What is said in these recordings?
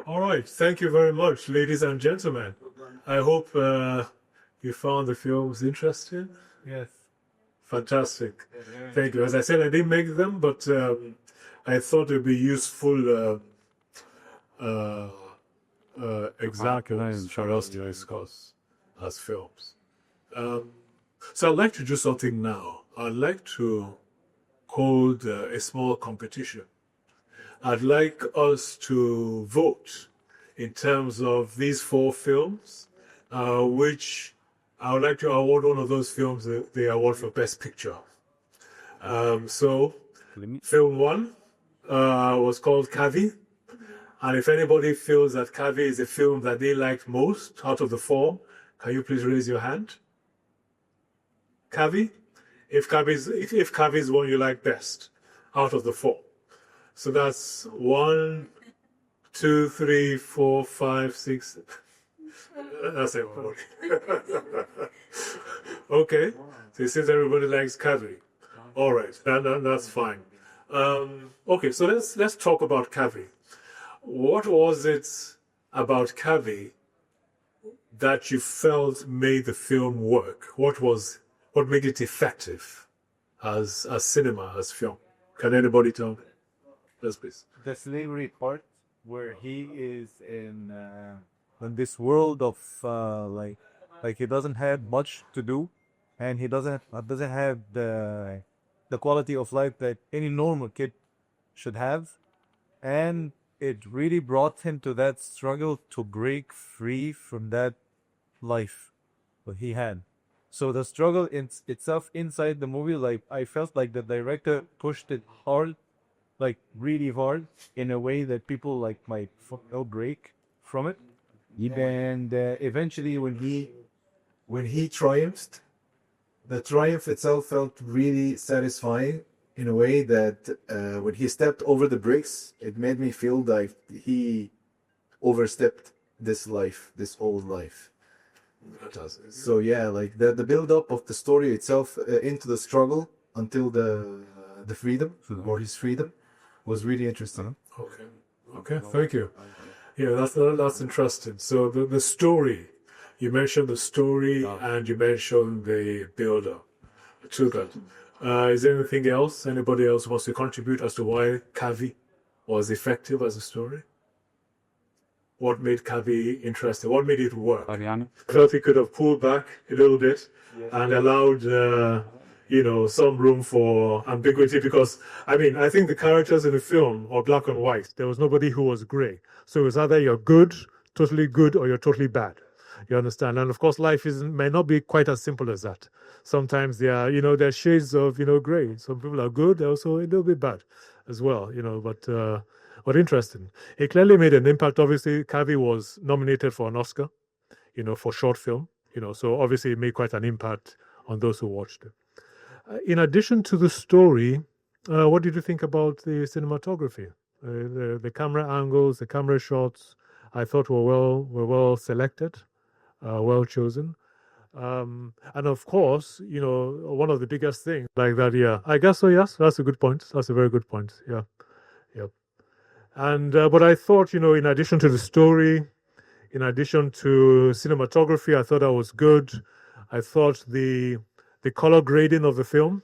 All right. Thank you very much, ladies and gentlemen. I hope you found the films interesting. Yes. Fantastic. Thank you. As I said, I didn't make them, but I thought it'd be useful examples for us to discuss as films. So I'd like to do something now. I'd like to hold a small competition. I'd like us to vote in terms of these 4 films, which I would like to award one of those films the award for Best Picture. So, film 1 was called Kavi. And if anybody feels that Kavi is a film that they liked most out of the 4, can you please raise your hand? Kavi? If Kavi is one you like best out of the 4. So that's 1, 2, 3, 4, 5, 6. That's everybody. Okay. So it seems everybody likes Kavi. All right. That's fine. Okay. So let's talk about Kavi. What was it about Kavi that you felt made the film work? What made it effective as cinema, as film? Can anybody tell me? Yes, please. The slavery part, where he is in this world of like he doesn't have much to do, and he doesn't have the quality of life that any normal kid should have, and it really brought him to that struggle to break free from that life that he had. So the struggle itself inside the movie, like I felt like the director pushed it hard, like really hard, in a way that people like might break from it. And eventually, when he triumphed, the triumph itself felt really satisfying in a way that when he stepped over the bricks, it made me feel like he overstepped this old life. So yeah, like the build up of the story itself into the struggle until the freedom or his freedom was really interesting. Okay, thank you. Yeah, that's interesting. So the story, you mentioned the story and you mentioned the build up to that. Is there anything else anybody else wants to contribute as to why Kavi was effective as a story? What made Kavi interesting? What made it work? I felt he could have pulled back a little bit and allowed, some room for ambiguity, because, I think the characters in the film are black and white. There was nobody who was gray. So it's either you're totally good, or you're totally bad. You understand? And of course, life may not be quite as simple as that. Sometimes there are shades of, gray. Some people are good, they're also a little bit bad as well, but interesting. It clearly made an impact. Obviously, Kavi was nominated for an Oscar, for short film, so obviously it made quite an impact on those who watched it. In addition to the story, what did you think about the cinematography? The camera angles, the camera shots, I thought were well selected, well chosen. And of course, one of the biggest things like that, yeah, I guess so, yes, that's a good point. That's a very good point, yeah. Yep. And, but I thought, in addition to the story, in addition to cinematography, I thought that was good. I thought the color grading of the film,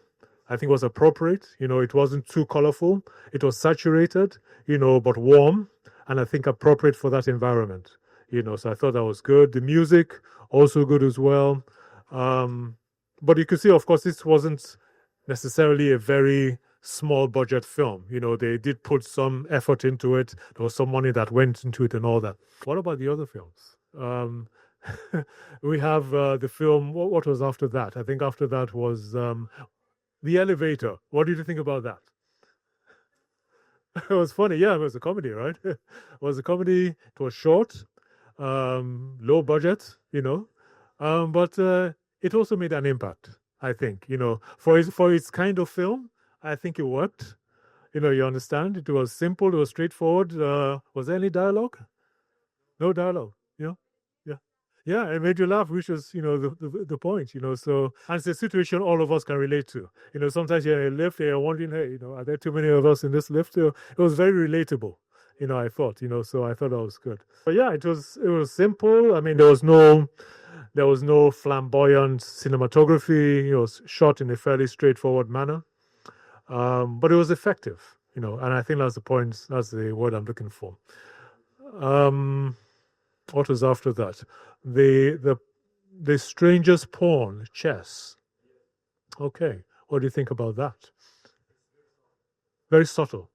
I think, was appropriate. It wasn't too colorful. It was saturated, but warm, and I think appropriate for that environment. So I thought that was good. The music, also good as well. But you could see, of course, this wasn't necessarily a very small budget film. They did put some effort into it. There was some money that went into it and all that. What about the other films? We have the film, what was after that? I think after that was The Elevator. What did you think about that? It was funny. Yeah, it was a comedy, right? It was a comedy. It was short, low budget, but it also made an impact, I think. For its kind of film, I think it worked. You understand? It was simple. It was straightforward. Was there any dialogue? No dialogue. Yeah, it made you laugh, which was, the point, so, and it's a situation all of us can relate to. Sometimes you're in a lift and you're wondering, hey, are there too many of us in this lift? It was very relatable, I thought, so I thought that was good. But yeah, it was simple. I mean, there was no flamboyant cinematography. It was shot in a fairly straightforward manner, but it was effective, and I think that's the point. That's the word I'm looking for. What was after that? The Stranger's Pawn, chess. Okay, what do you think about that? Very subtle.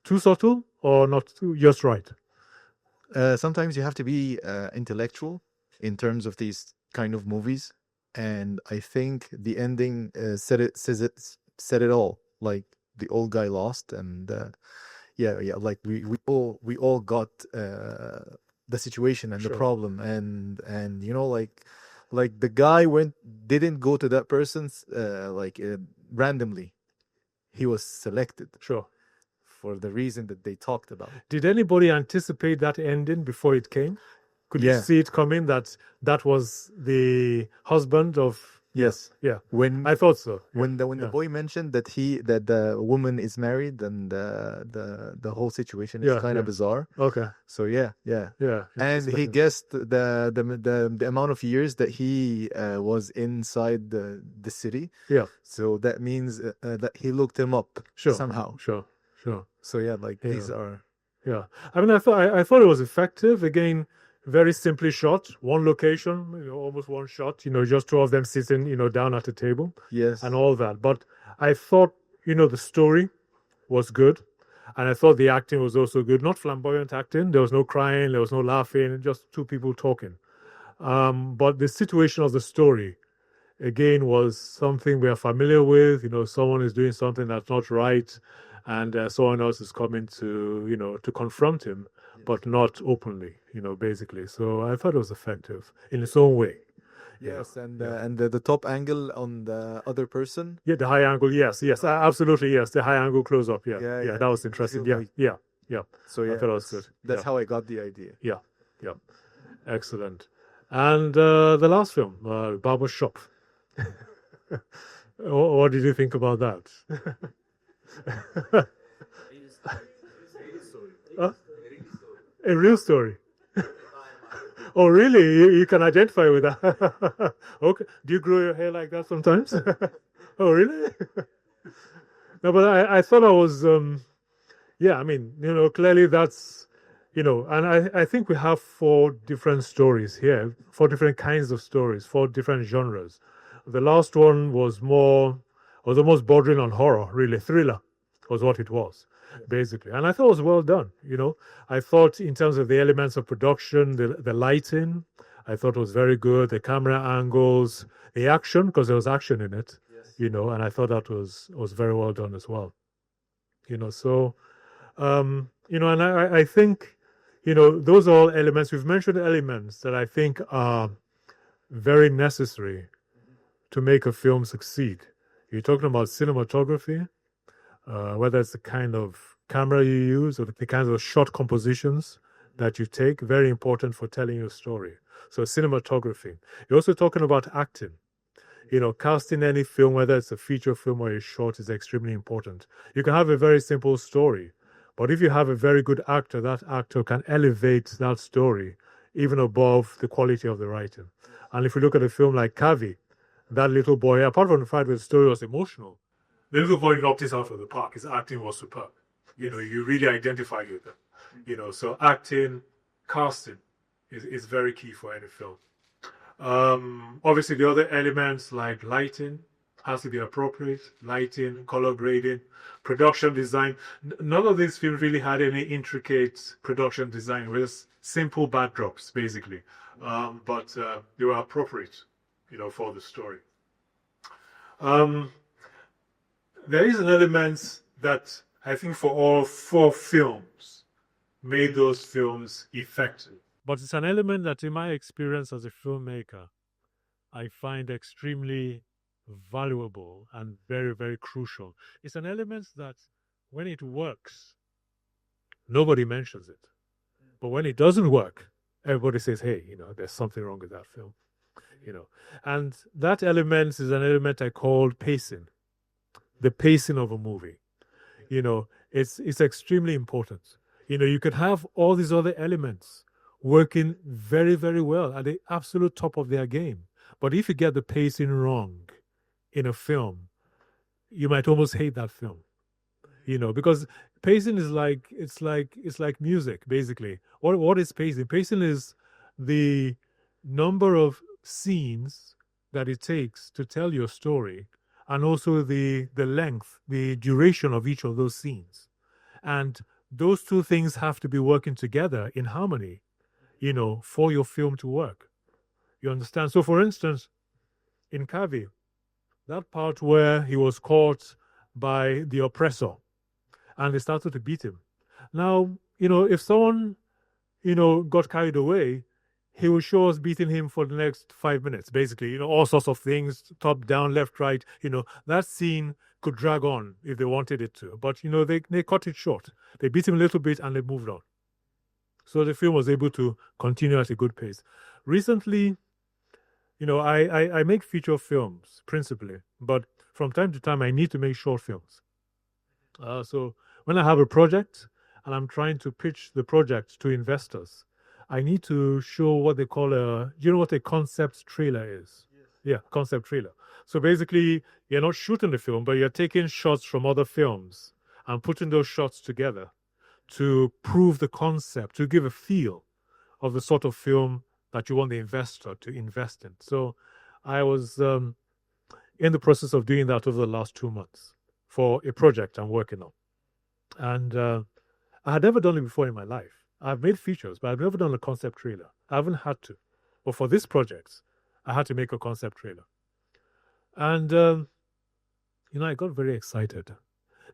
Too subtle or not just right? Sometimes you have to be intellectual in terms of these kind of movies, and I think the ending said it all. Like the old guy lost, and yeah, like we all got the situation and the problem, and like the guy didn't go to that person's randomly. He was selected. Sure. For the reason that they talked about. Did anybody anticipate that ending before it came? Could you see it coming that was the husband of? Yes. Yeah. When I thought so. When the boy mentioned that the woman is married, and the whole situation is kind of bizarre. Okay. So yeah. And he guessed the amount of years that he was inside the city. Yeah. So that means that he looked him up somehow. Sure. So yeah, these are. Yeah. I mean, I thought it was effective. Again, very simply shot, one location, almost one shot. Just two of them sitting, down at a table. Yes. And all that. But I thought, the story was good, and I thought the acting was also good. Not flamboyant acting. There was no crying. There was no laughing. Just two people talking. But the situation of the story, again, was something we are familiar with. Someone is doing something that's not right, and someone else is coming to to confront him, but not openly, basically. So I thought it was effective in its own way. Yes, and the top angle on the other person. Yeah, the high angle. Yes, absolutely. Yes, the high angle close up. Yeah, that was interesting. Yeah. So yeah, I thought it was good. That's how I got the idea. Yeah, excellent. And the last film, Barber Shop. What did you think about that? A real story. Oh, really? You can identify with that? Okay. Do you grow your hair like that sometimes? Oh, really? No, but I thought I was, I mean, clearly that's, and I think we have 4 different stories here, 4 different kinds of stories, 4 different genres. The last one was almost bordering on horror, really. Thriller was what it was, basically. And I thought it was well done, I thought in terms of the elements of production, the lighting, I thought was very good. The camera angles, the action, because there was action in it, and I thought that was very well done as well. So, and I think, those are all elements. We've mentioned elements that I think are very necessary to make a film succeed. You're talking about cinematography, whether it's the kind of camera you use or the kinds of shot compositions that you take, very important for telling your story. So cinematography. You're also talking about acting. Casting any film, whether it's a feature film or a short, is extremely important. You can have a very simple story, but if you have a very good actor, that actor can elevate that story even above the quality of the writing. And if you look at a film like Kavi, that little boy, apart from the fact that the story was emotional, the little boy knocked it out of the park. His acting was superb. You really identified with him. So acting, casting is very key for any film. Obviously, the other elements like lighting has to be appropriate. Lighting, color grading, production design. None of these films really had any intricate production design. It was simple backdrops, basically. But they were appropriate, for the story. There is an element that I think for all 4 films made those films effective. But it's an element that in my experience as a filmmaker, I find extremely valuable and very, very crucial. It's an element that when it works, nobody mentions it. But when it doesn't work, everybody says, hey, there's something wrong with that film. And that element is an element I call pacing. The pacing of a movie. It's extremely important. You could have all these other elements working very, very well at the absolute top of their game. But if you get the pacing wrong in a film, you might almost hate that film. Because pacing is like music, basically. What is pacing? Pacing is the number of scenes that it takes to tell your story, and also the length, the duration of each of those scenes. And those two things have to be working together in harmony, for your film to work. You understand? So, for instance, in Kavi, that part where he was caught by the oppressor and they started to beat him. Now, if someone, got carried away, he will show us beating him for the next 5 minutes, basically, all sorts of things, top, down, left, right. That scene could drag on if they wanted it to. But, they cut it short. They beat him a little bit and they moved on. So the film was able to continue at a good pace. Recently, I make feature films principally, but from time to time I need to make short films. So when I have a project and I'm trying to pitch the project to investors, I need to show what they call what a concept trailer is? Yes. Yeah, concept trailer. So basically, you're not shooting the film, but you're taking shots from other films and putting those shots together to prove the concept, to give a feel of the sort of film that you want the investor to invest in. So I was in the process of doing that over the last 2 months for a project I'm working on. And I had never done it before in my life. I've made features, but I've never done a concept trailer. I haven't had to. But for this project, I had to make a concept trailer. And, I got very excited.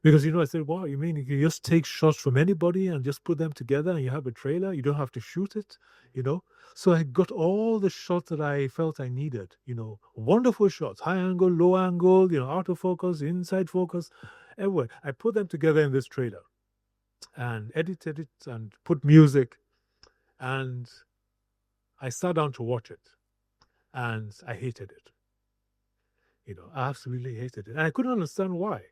Because, I said, wow, you mean you can just take shots from anybody and just put them together and you have a trailer? You don't have to shoot it, So I got all the shots that I felt I needed, wonderful shots, high angle, low angle, out of focus, inside focus, everywhere. I put them together in this trailer and edited it and put music. And I sat down to watch it and I hated it. I absolutely hated it. And I couldn't understand why.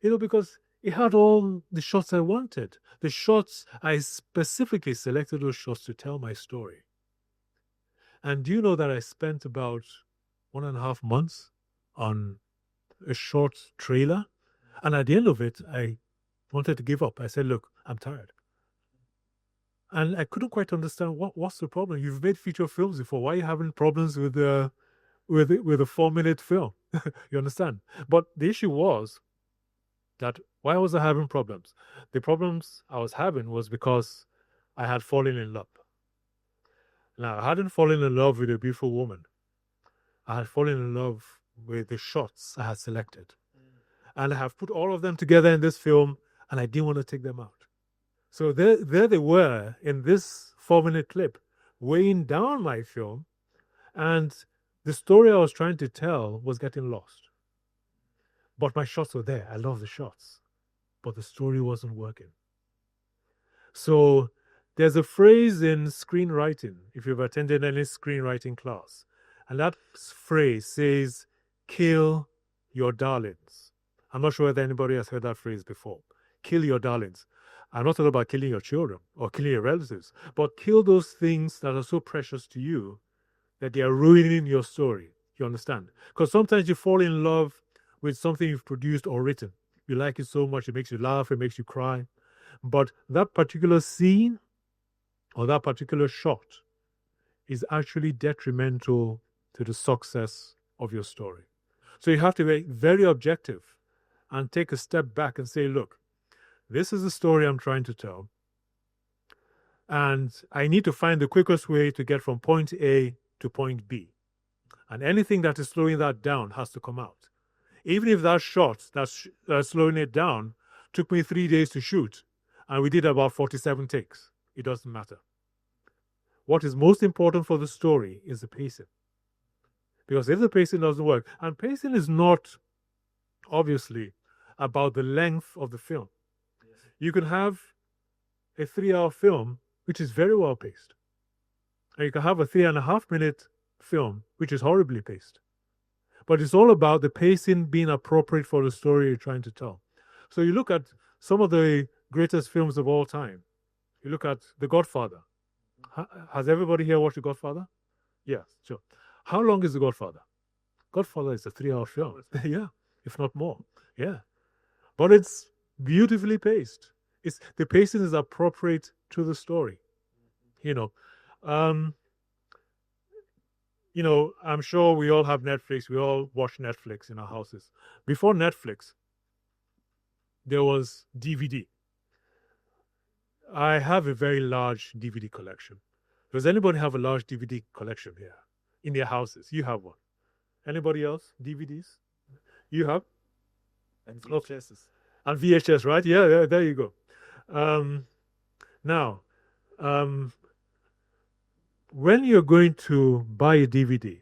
Because it had all the shots I wanted. The shots, I specifically selected those shots to tell my story. And do you know that I spent about 1.5 months on a short trailer? And at the end of it, I wanted to give up. I said, look, I'm tired. And I couldn't quite understand what's the problem. You've made feature films before. Why are you having problems with a 4-minute film? You understand? But the issue was that why was I having problems? The problems I was having was because I had fallen in love. Now, I hadn't fallen in love with a beautiful woman. I had fallen in love with the shots I had selected. And I have put all of them together in this film, and I didn't want to take them out. So there they were in this 4-minute clip, weighing down my film, and the story I was trying to tell was getting lost. But my shots were there. I love the shots. But the story wasn't working. So there's a phrase in screenwriting, if you've attended any screenwriting class, and that phrase says, kill your darlings. I'm not sure whether anybody has heard that phrase before. Kill your darlings. I'm not talking about killing your children or killing your relatives, but kill those things that are so precious to you that they are ruining your story. You understand? Because sometimes you fall in love with something you've produced or written. You like it so much, it makes you laugh, it makes you cry. But that particular scene or that particular shot is actually detrimental to the success of your story. So you have to be very objective and take a step back and say, look, this is the story I'm trying to tell. And I need to find the quickest way to get from point A to point B. And anything that is slowing that down has to come out. Even if that shot that's slowing it down took me 3 days to shoot, and we did about 47 takes, it doesn't matter. What is most important for the story is the pacing. Because if the pacing doesn't work, and pacing is not, obviously, about the length of the film. Yes. You can have a 3-hour film, which is very well paced. And you can have a 3.5-minute film, which is horribly paced. But it's all about the pacing being appropriate for the story you're trying to tell. So you look at some of the greatest films of all time. You look at The Godfather. Has everybody here watched The Godfather? Yes, sure. How long is The Godfather? Godfather is a 3-hour film. Yeah, if not more. Yeah. But it's beautifully paced. The pacing is appropriate to the story. I'm sure we all have Netflix. We all watch Netflix in our houses. Before Netflix, there was DVD. I have a very large DVD collection. Does anybody have a large DVD collection here in their houses? You have one. Anybody else? DVDs? You have? And VHSs. And VHS, right? Yeah, there you go. Now, when you're going to buy a DVD,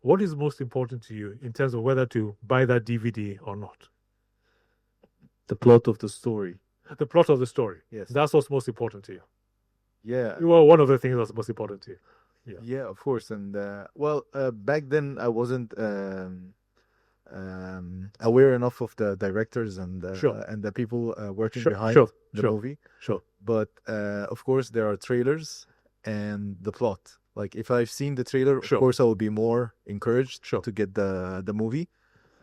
what is most important to you in terms of whether to buy that DVD or not? The plot of the story. The plot of the story. Yes. That's what's most important to you. Yeah. Well, one of the things that's most important to you. Yeah, of course. And back then I wasn't aware enough of the directors and the people working behind the movie. Sure. But of course there are trailers and the plot. Like if I've seen the trailer, of course I will be more encouraged to get the movie.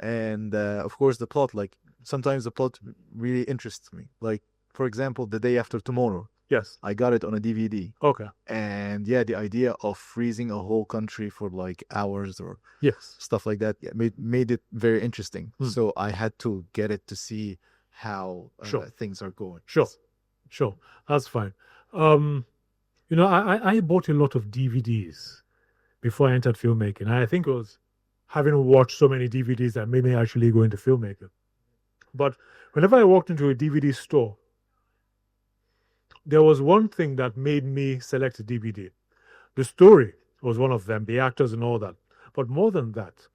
And of course the plot, like sometimes the plot really interests me. Like for example, The Day After Tomorrow. Yes. I got it on a DVD. Okay. And yeah, the idea of freezing a whole country for like hours or stuff like that made it very interesting. So I had to get it to see how things are going. Sure. That's fine. I bought a lot of DVDs before I entered filmmaking. I think it was having watched so many DVDs that made me actually go into filmmaking. But whenever I walked into a DVD store, there was one thing that made me select a DVD. The story was one of them, the actors and all that. But more than that,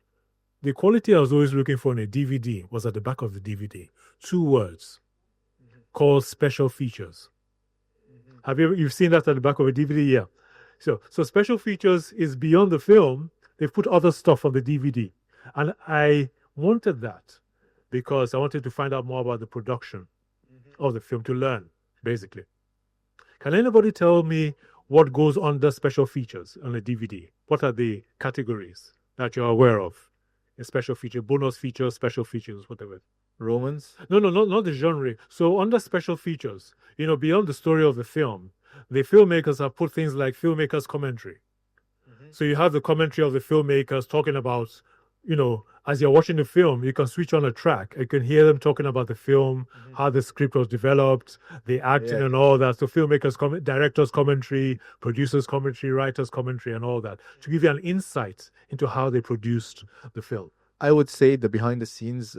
the quality I was always looking for in a DVD was at the back of the DVD. 2 words called special features. Have you've seen that at the back of a DVD? Yeah. So special features is beyond the film. They've put other stuff on the DVD. And I wanted that because I wanted to find out more about the production of the film, to learn, basically. Can anybody tell me what goes under special features on a DVD? What are the categories that you're aware of? A special feature, bonus features, special features, whatever. Romance? No, not the genre. So under special features, beyond the story of the film, the filmmakers have put things like filmmakers' commentary. So you have the commentary of the filmmakers talking about, as you're watching the film, you can switch on a track. You can hear them talking about the film, how the script was developed, the acting and all that. So filmmakers, directors' commentary, producers' commentary, writers' commentary and all that, to give you an insight into how they produced the film. I would say the behind the scenes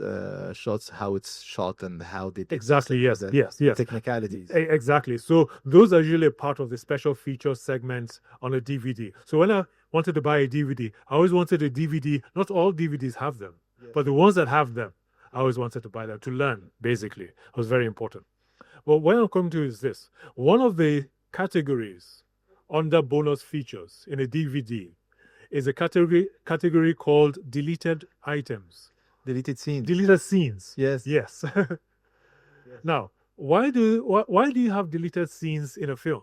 shots, how it's shot and how they did yes. technicalities. Exactly. So those are usually part of the special features segments on a DVD. So when I wanted to buy a DVD, I always wanted a DVD. Not all DVDs have them, but the ones that have them, I always wanted to buy them to learn, basically. It was very important. Well, what I'm coming to is this. One of the categories under bonus features in a DVD is a category called deleted items. Deleted scenes. Deleted scenes. Yes. Now, why do you have deleted scenes in a film?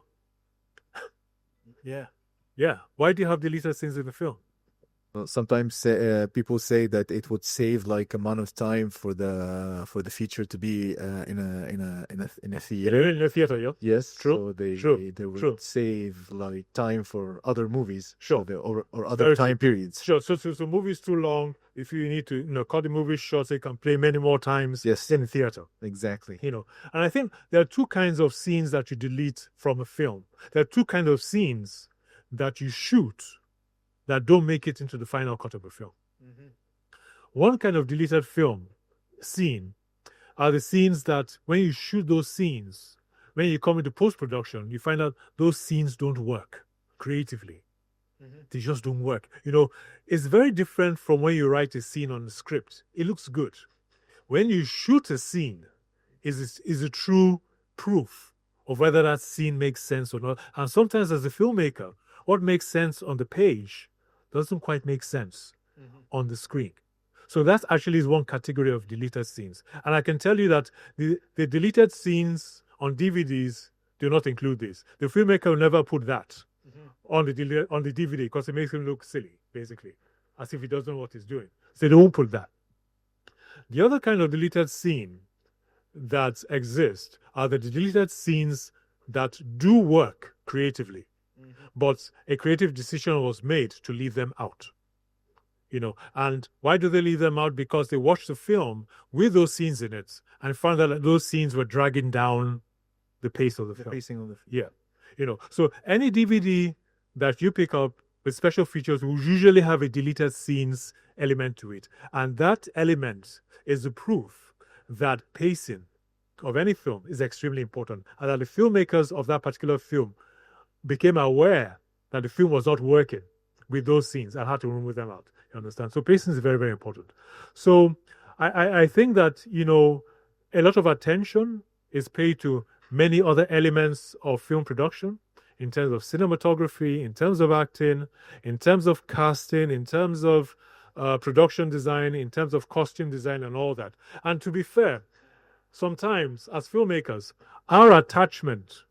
Yeah. Why do you have deleted scenes in a film? Sometimes people say that it would save like amount of time for the feature to be in a theater. In a theater, yeah. Yes, true. So they would save like time for other movies, sure, or other time periods. Sure. So movies too long. If you need to cut the movie short, so you can play many more times. Yes, in the theater. Exactly. And I think there are 2 kinds of scenes that you delete from a film. There are 2 kinds of scenes that you shoot that don't make it into the final cut of a film. One kind of deleted film scene are the scenes that when you shoot those scenes, when you come into post-production, you find out those scenes don't work creatively. They just don't work. It's very different from when you write a scene on the script. It looks good. When you shoot a scene, is a true proof of whether that scene makes sense or not. And sometimes as a filmmaker, what makes sense on the page doesn't quite make sense on the screen. So that actually is one category of deleted scenes. And I can tell you that the deleted scenes on DVDs do not include this. The filmmaker will never put that on the DVD because it makes him look silly, basically, as if he doesn't know what he's doing. So they won't put that. The other kind of deleted scene that exists are the deleted scenes that do work creatively, but a creative decision was made to leave them out. And why do they leave them out? Because they watched the film with those scenes in it and found that those scenes were dragging down the pace of the film. Pacing of the film. Yeah. So any DVD that you pick up with special features will usually have a deleted scenes element to it. And that element is the proof that pacing of any film is extremely important, and that the filmmakers of that particular film became aware that the film was not working with those scenes and had to remove them out. You understand? So pacing is very, very important. So I think that, a lot of attention is paid to many other elements of film production in terms of cinematography, in terms of acting, in terms of casting, in terms of production design, in terms of costume design and all that. And to be fair, sometimes as filmmakers, our attachment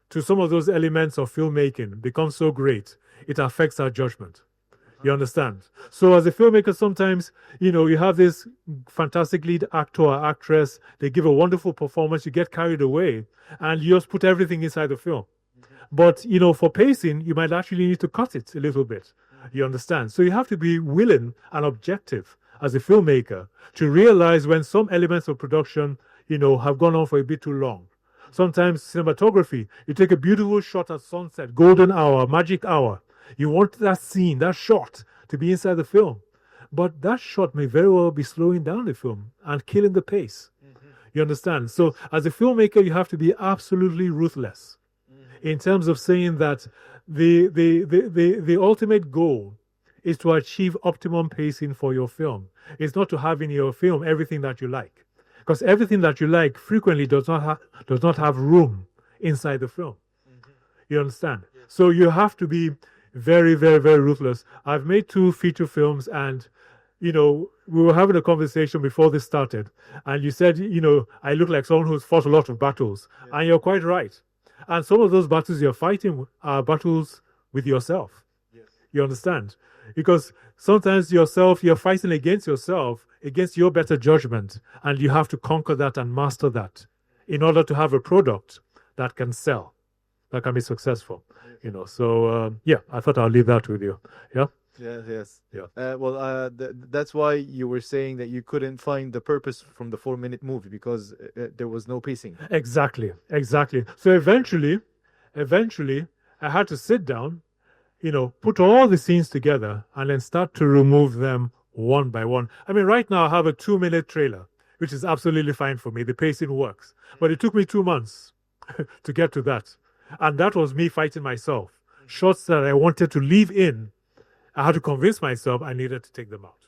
to some of those elements of filmmaking becomes so great, it affects our judgment. You understand? So as a filmmaker, sometimes, you have this fantastic lead actor or actress, they give a wonderful performance, you get carried away, and you just put everything inside the film. But, for pacing, you might actually need to cut it a little bit. You understand? So you have to be willing and objective as a filmmaker to realize when some elements of production, have gone on for a bit too long. Sometimes cinematography, you take a beautiful shot at sunset, golden hour, magic hour. You want that scene, that shot to be inside the film. But that shot may very well be slowing down the film and killing the pace. You understand? So as a filmmaker, you have to be absolutely ruthless in terms of saying that the ultimate goal is to achieve optimum pacing for your film. It's not to have in your film everything that you like. Because everything that you like frequently does not have room inside the film. You understand? Yes. So you have to be very, very, very ruthless. I've made 2 feature films, and we were having a conversation before this started, and you said, I look like someone who's fought a lot of battles, and you're quite right. And some of those battles you're fighting are battles with yourself. Yes. You understand? Because sometimes you're fighting against yourself, against your better judgment, and you have to conquer that and master that in order to have a product that can sell, that can be successful. So I thought I'll leave that with you. Yeah. Yes. Yeah. That's why you were saying that you couldn't find the purpose from the 4-minute movie because there was no pacing. Exactly. So eventually, I had to sit down, put all the scenes together and then start to remove them one by one. I mean, right now I have a 2-minute trailer, which is absolutely fine for me. The pacing works. But it took me 2 months to get to that. And that was me fighting myself. Shots that I wanted to leave in, I had to convince myself I needed to take them out.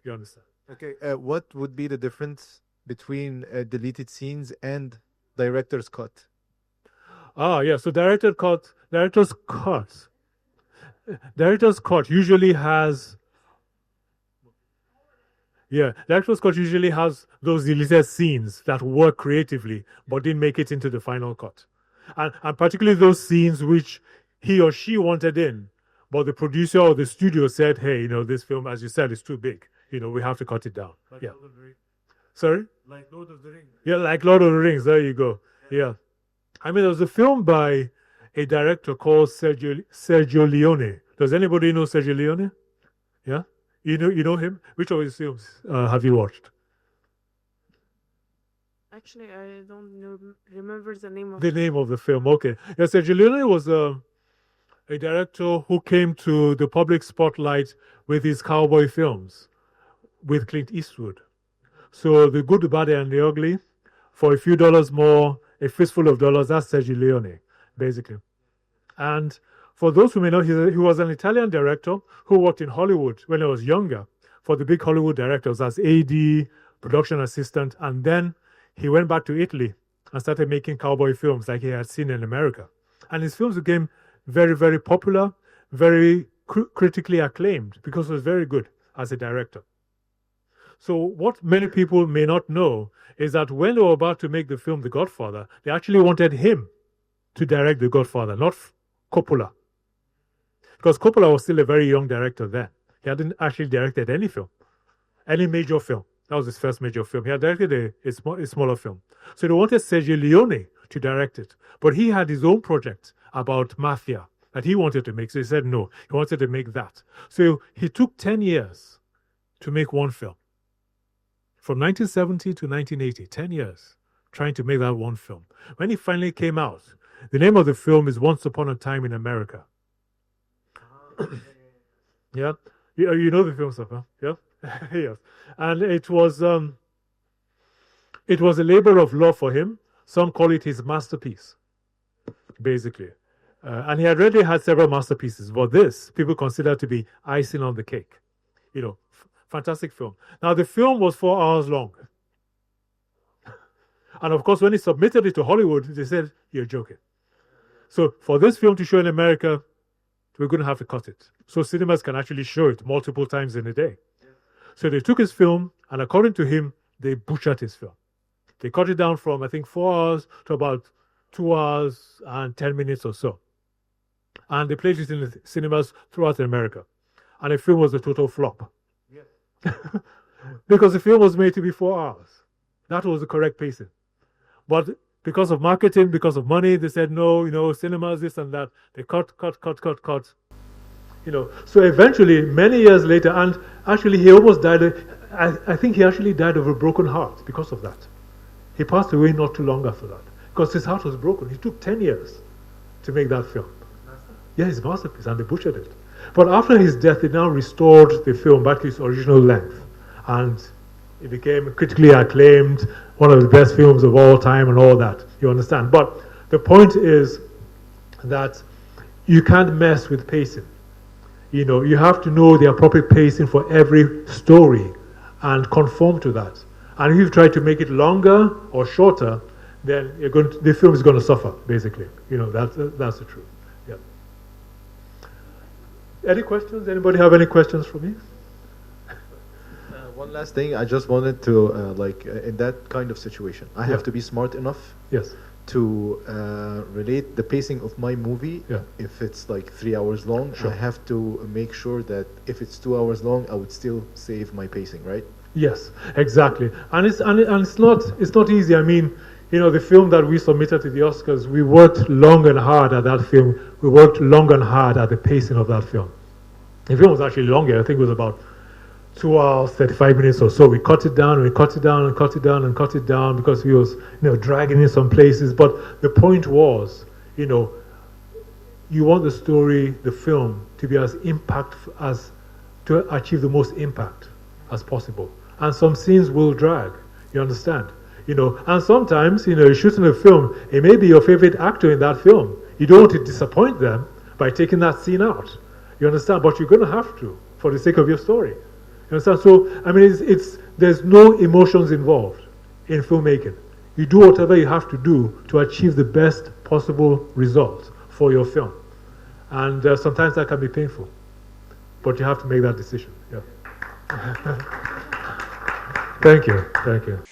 You understand? Okay. What would be the difference between deleted scenes and director's cut? So director's cut usually has those deleted scenes that work creatively but didn't make it into the final cut. And particularly those scenes which he or she wanted in, but the producer or the studio said, hey, this film, as you said, is too big. We have to cut it down. Like Lord of the Rings. Sorry? Like Lord of the Rings. Yeah, like Lord of the Rings. There you go. Yeah. I mean, there was a film by a director called Sergio Leone. Does anybody know Sergio Leone? Yeah? You know him? Which of his films have you watched? Actually, I don't remember the name of the name of the film. Okay. Yeah, Sergio Leone was a director who came to the public spotlight with his cowboy films with Clint Eastwood. So The Good, the Bad, and the Ugly, for a few dollars more, a fistful of dollars, that's Sergio Leone, basically. And for those who may know, he was an Italian director who worked in Hollywood when he was younger for the big Hollywood directors as AD, production assistant, and then he went back to Italy and started making cowboy films like he had seen in America. And his films became very, very popular, very critically acclaimed because he was very good as a director. So what many people may not know is that when they were about to make the film The Godfather, they actually wanted him to direct The Godfather, not Coppola. Because Coppola was still a very young director then. He hadn't actually directed any film, any major film. That was his first major film. He had directed a smaller film. So they wanted Sergio Leone to direct it. But he had his own project about mafia that he wanted to make. So he said no, he wanted to make that. So he took 10 years to make one film. From 1970 to 1980, 10 years trying to make that one film. When he finally came out, the name of the film is Once Upon a Time in America. Yeah? You know the film, Safa? Yeah? Yes. And it was a labor of love for him. Some call it his masterpiece, basically. And he had already had several masterpieces, but this people consider to be icing on the cake. You know, fantastic film. Now, the film was 4 hours long. And of course, when he submitted it to Hollywood, they said, "You're joking." So for this film to show in America, we're going to have to cut it. So cinemas can actually show it multiple times in a day. So they took his film, and according to him, they butchered his film. They cut it down from, I think, 4 hours to about 2 hours and 10 minutes or so. And they played it in the cinemas throughout America. And the film was a total flop. Yeah. Because the film was made to be 4 hours. That was the correct pacing. But because of marketing, because of money, they said, no, cinemas, this and that. They cut. So eventually, many years later, and actually he almost died, I think he actually died of a broken heart because of that. He passed away not too long after that, because his heart was broken. He took 10 years to make that film. Yeah, his masterpiece, and they butchered it. But after his death, they now restored the film back to its original length, and it became critically acclaimed, one of the best films of all time and all that, you understand. But the point is that you can't mess with pacing. You have to know the appropriate pacing for every story and conform to that. And if you try to make it longer or shorter, then the film is going to suffer, basically. That's the truth. Yeah. Any questions? Anybody have any questions for me? One last thing, I just wanted to, in that kind of situation, I have to be smart enough to relate the pacing of my movie. If it's like 3 hours long, I have to make sure that if it's 2 hours long, I would still save my pacing, right? Yes, exactly. And it's not easy. I mean, the film that we submitted to the Oscars, we worked long and hard at that film. We worked long and hard at the pacing of that film. The film was actually longer. I think it was about 2 hours, 35 minutes or so. We cut it down, and we cut it down, and cut it down, and cut it down because we was, dragging in some places. But the point was, you want the story, the film, to be as to achieve the most impact as possible. And some scenes will drag, you understand? And sometimes, you're shooting a film, it may be your favorite actor in that film. You don't want to disappoint them by taking that scene out. You understand? But you're going to have to, for the sake of your story. You understand? So, I mean, there's no emotions involved in filmmaking. You do whatever you have to do to achieve the best possible result for your film. And sometimes that can be painful. But you have to make that decision. Yeah. Thank you.